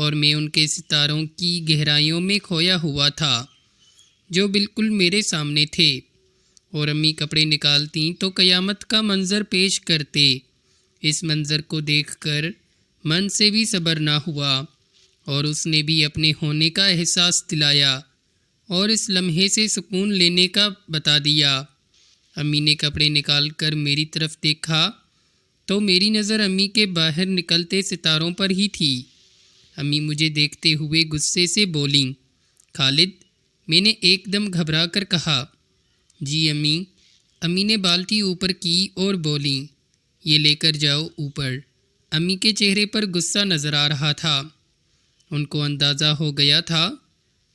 اور میں ان کے ستاروں کی گہرائیوں میں کھویا ہوا تھا جو بالکل میرے سامنے تھے، اور امی کپڑے نکالتیں تو قیامت کا منظر پیش کرتے۔ اس منظر کو دیکھ کر من سے بھی صبر نہ ہوا، اور اس نے بھی اپنے ہونے کا احساس دلایا اور اس لمحے سے سکون لینے کا بتا دیا۔ امی نے کپڑے نکال کر میری طرف دیکھا تو میری نظر امی کے باہر نکلتے ستاروں پر ہی تھی۔ امی مجھے دیکھتے ہوئے غصے سے بولیں، خالد، میں نے ایک دم گھبرا کر کہا، جی امی۔ امی نے بالٹی اوپر کی اور بولیں، یہ لے کر جاؤ اوپر۔ امی کے چہرے پر غصہ نظر آ رہا تھا۔ ان کو اندازہ ہو گیا تھا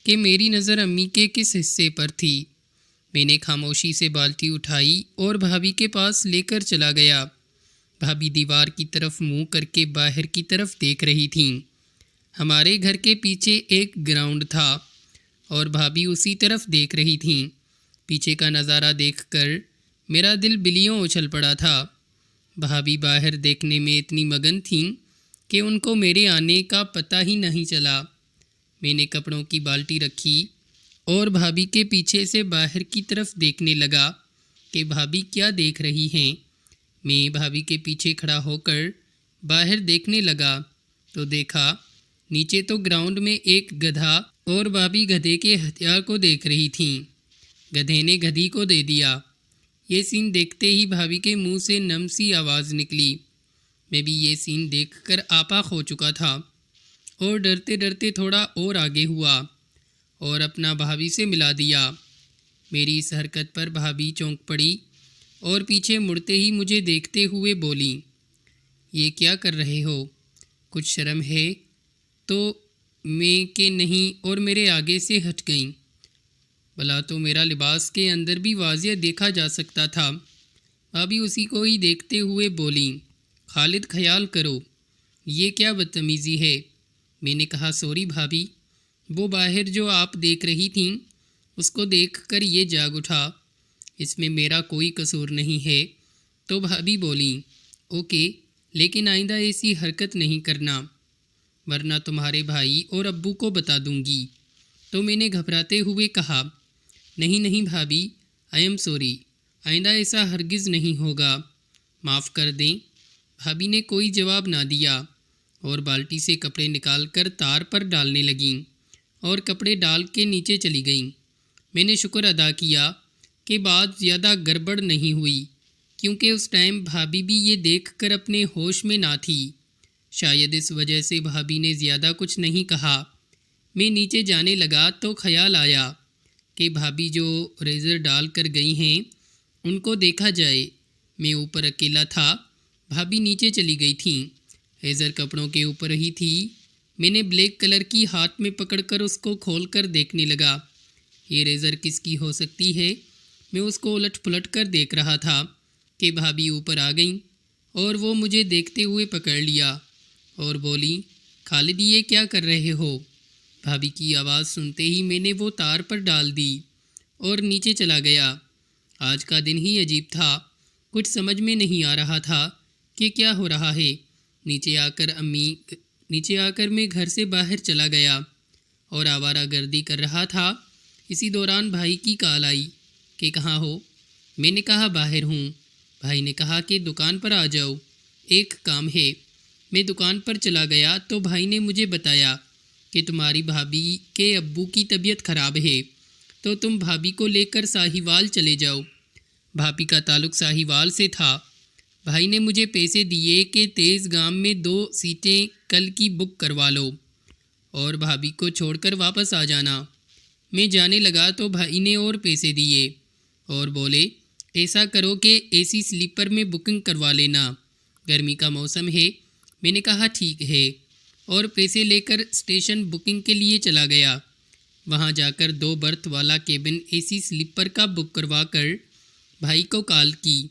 کہ میری نظر امی کے کس حصے پر تھی۔ میں نے خاموشی سے بالٹی اٹھائی اور بھابھی کے پاس لے کر چلا گیا۔ بھابھی دیوار کی طرف منہ کر کے باہر کی طرف دیکھ رہی تھیں۔ ہمارے گھر کے پیچھے ایک گراؤنڈ تھا اور بھابھی اسی طرف دیکھ رہی تھیں۔ پیچھے کا نظارہ دیکھ کر میرا دل بلیوں اچھل پڑا تھا۔ بھابھی باہر دیکھنے میں اتنی مگن تھیں کہ ان کو میرے آنے کا پتہ ہی نہیں چلا۔ میں نے کپڑوں کی بالٹی رکھی اور بھابھی کے پیچھے سے باہر کی طرف دیکھنے لگا کہ بھابھی کیا دیکھ رہی ہیں۔ میں بھابھی کے پیچھے کھڑا ہو کر باہر دیکھنے لگا تو دیکھا نیچے تو گراؤنڈ میں ایک گدھا اور بھابھی گدھے کے ہتھیار کو دیکھ رہی تھیں۔ گدھے نے گدھی کو دے دیا۔ یہ سین دیکھتے ہی بھابھی کے منہ سے نم سی آواز نکلی۔ میں بھی یہ سین دیکھ کر آپا کھو چکا تھا اور ڈرتے ڈرتے تھوڑا اور آگے ہوا اور اپنا بھابھی سے ملا دیا۔ میری اس حرکت پر بھابھی چونک پڑی اور پیچھے مڑتے ہی مجھے دیکھتے ہوئے بولیں، یہ کیا کر رہے ہو؟ کچھ شرم ہے؟ تو میں کہ نہیں، اور میرے آگے سے ہٹ گئیں۔ بھلا تو میرا لباس کے اندر بھی واضح دیکھا جا سکتا تھا۔ بھابھی اسی کو ہی دیکھتے ہوئے بولیں، خالد خیال کرو، یہ کیا بدتمیزی ہے؟ میں نے کہا، سوری بھابھی، وہ باہر جو آپ دیکھ رہی تھیں اس کو دیکھ کر یہ جاگ اٹھا، اس میں میرا کوئی قصور نہیں ہے۔ تو بھابھی بولیں، اوکے، لیکن آئندہ ایسی حرکت نہیں کرنا ورنہ تمہارے بھائی اور ابو کو بتا دوں گی۔ تو میں نے گھبراتے ہوئے کہا، نہیں نہیں بھابھی، آئی ایم سوری، آئندہ ایسا ہرگز نہیں ہوگا، معاف کر دیں۔ بھابھی نے کوئی جواب نہ دیا اور بالٹی سے کپڑے نکال کر تار پر ڈالنے لگیں اور کپڑے ڈال کے نیچے چلی گئیں۔ میں نے شکر ادا کیا کہ بات زیادہ گڑبڑ نہیں ہوئی، کیونکہ اس ٹائم بھابھی بھی یہ دیکھ کر اپنے ہوش میں نہ تھی۔ شاید اس وجہ سے بھابھی نے زیادہ کچھ نہیں کہا۔ میں نیچے جانے لگا تو خیال آیا کہ بھابھی جو ریزر ڈال کر گئی ہیں ان کو دیکھا جائے۔ میں اوپر اکیلا تھا، بھابھی نیچے چلی گئی تھیں۔ ریزر کپڑوں کے اوپر ہی تھی۔ میں نے بلیک کلر کی ہاتھ میں پکڑ کر اس کو کھول کر دیکھنے لگا۔ یہ ریزر کس کی ہو سکتی ہے؟ میں اس کو الٹ پلٹ کر دیکھ رہا تھا کہ بھابھی اوپر آ گئیں اور وہ مجھے دیکھتے ہوئے پکڑ لیا اور بولی، خالد یہ کیا کر رہے ہو؟ بھابھی کی آواز سنتے ہی میں نے وہ تار پر ڈال دی اور نیچے چلا گیا۔ آج کا دن ہی عجیب تھا، کچھ سمجھ میں نہیں آ رہا تھا کہ کیا ہو رہا ہے۔ نیچے آ کر میں گھر سے باہر چلا گیا اور آوارہ گردی کر رہا تھا۔ اسی دوران بھائی کی کال آئی کہ کہاں ہو؟ میں نے کہا باہر ہوں۔ بھائی نے کہا کہ دکان پر آ جاؤ، ایک کام ہے۔ میں دکان پر چلا گیا تو بھائی نے مجھے بتایا کہ تمہاری بھابھی کے ابو کی طبیعت خراب ہے، تو تم بھابھی کو لے کر ساہیوال چلے جاؤ۔ بھابھی کا تعلق ساہیوال سے تھا۔ بھائی نے مجھے پیسے دیے کہ تیز گام میں 2 سیٹیں کل کی بک کروا لو اور بھابھی کو چھوڑ کر واپس آ جانا۔ میں جانے لگا تو بھائی نے اور پیسے دیے اور بولے، ایسا کرو کہ اے سی سلیپر میں بکنگ کروا لینا، گرمی کا موسم ہے۔ میں نے کہا ٹھیک ہے، اور پیسے لے کر اسٹیشن بکنگ کے لیے چلا گیا۔ وہاں جا کر 2 برتھ والا کیبن اے سی سلیپر کا بک کروا کر بھائی کو کال کی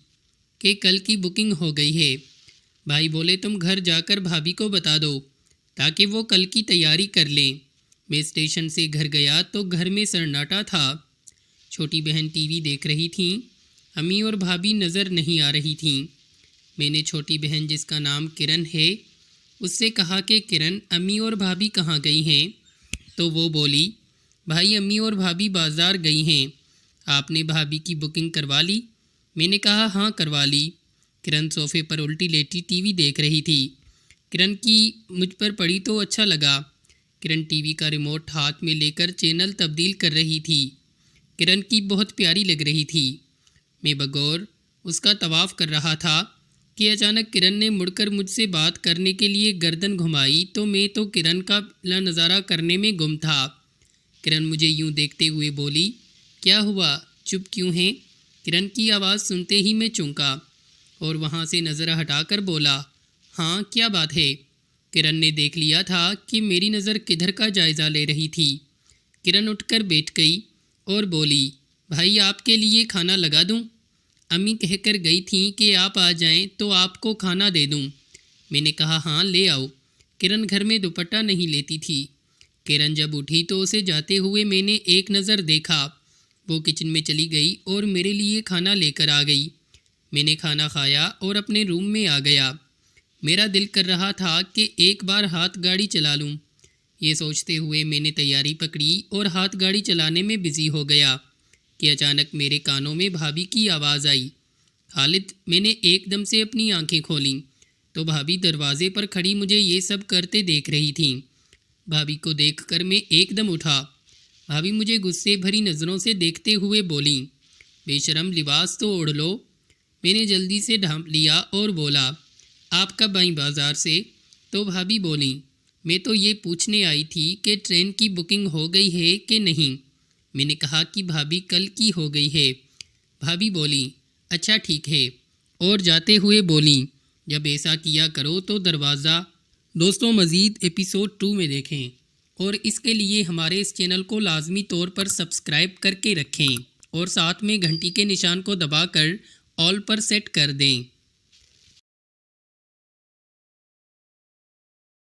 کہ کل کی بکنگ ہو گئی ہے۔ بھائی بولے تم گھر جا کر بھابھی کو بتا دو تاکہ وہ کل کی تیاری کر لیں۔ میں اسٹیشن سے گھر گیا تو گھر میں سناٹا تھا۔ چھوٹی بہن ٹی وی دیکھ رہی تھیں، امی اور بھابھی نظر نہیں آ رہی تھیں۔ میں نے چھوٹی بہن جس کا نام کرن ہے اس سے کہا کہ کرن امی اور بھابھی کہاں گئی ہیں؟ تو وہ بولی بھائی امی اور بھابھی بازار گئی ہیں، آپ نے بھابھی کی بکنگ کروا لی؟ میں نے کہا ہاں کروا لی۔ کرن صوفے پر الٹی لیٹی ٹی وی دیکھ رہی تھی۔ کرن کی مجھ پر پڑی تو اچھا لگا۔ کرن ٹی وی کا ریموٹ ہاتھ میں لے کر چینل تبدیل کر رہی تھی۔ کرن کی بہت پیاری لگ رہی تھی۔ میں بغور اس کا طواف کر رہا تھا کہ اچانک کرن نے مڑ کر مجھ سے بات کرنے کے لیے گردن گھمائی تو میں تو کرن کا نظارہ کرنے میں گم تھا۔ کرن مجھے یوں دیکھتے ہوئے بولی کیا ہوا، چپ کیوں ہیں؟ کرن کی آواز سنتے ہی میں چونکا اور وہاں سے نظر ہٹا کر بولا ہاں کیا بات ہے؟ کرن نے دیکھ لیا تھا کہ میری نظر کدھر کا جائزہ لے رہی تھی۔ کرن اٹھ کر بیٹھ گئی اور بولی بھائی آپ کے لیے کھانا لگا دوں؟ امی کہہ کر گئی تھیں کہ آپ آ جائیں تو آپ کو کھانا دے دوں۔ میں نے کہا ہاں لے آؤ۔ کرن گھر میں دوپٹہ نہیں لیتی تھی۔ کرن جب اٹھی تو اسے جاتے ہوئے میں نے ایک نظر دیکھا۔ وہ کچن میں چلی گئی اور میرے لیے کھانا لے کر آ گئی۔ میں نے کھانا کھایا اور اپنے روم میں آ گیا۔ میرا دل کر رہا تھا کہ ایک بار ہاتھ گاڑی چلا لوں۔ یہ سوچتے ہوئے میں نے تیاری پکڑی اور ہاتھ گاڑی چلانے میں بزی ہو گیا کہ اچانک میرے کانوں میں بھابھی کی آواز آئی خالد۔ میں نے ایک دم سے اپنی آنکھیں کھولیں تو بھابھی دروازے پر کھڑی مجھے یہ سب کرتے دیکھ رہی تھیں۔ بھابھی کو دیکھ کر میں ایک دم اٹھا۔ بھابھی مجھے غصے بھری نظروں سے دیکھتے ہوئے بولیں بے شرم لباس تو اوڑھ لو۔ میں نے جلدی سے ڈھانپ لیا اور بولا آپ کب آئیں بازار سے؟ تو بھابھی بولیں میں تو یہ پوچھنے آئی تھی کہ ٹرین کی بکنگ ہو گئی ہے کہ نہیں۔ میں نے کہا کہ بھابھی کل کی ہو گئی ہے۔ بھابھی بولیں اچھا ٹھیک ہے، اور جاتے ہوئے بولیں جب ایسا کیا کرو تو دروازہ۔ دوستوں مزید ایپیسوڈ 2 میں دیکھیں اور اس کے لیے ہمارے اس چینل کو لازمی طور پر سبسکرائب کر کے رکھیں اور ساتھ میں گھنٹی کے نشان کو دبا کر آل پر سیٹ کر دیں۔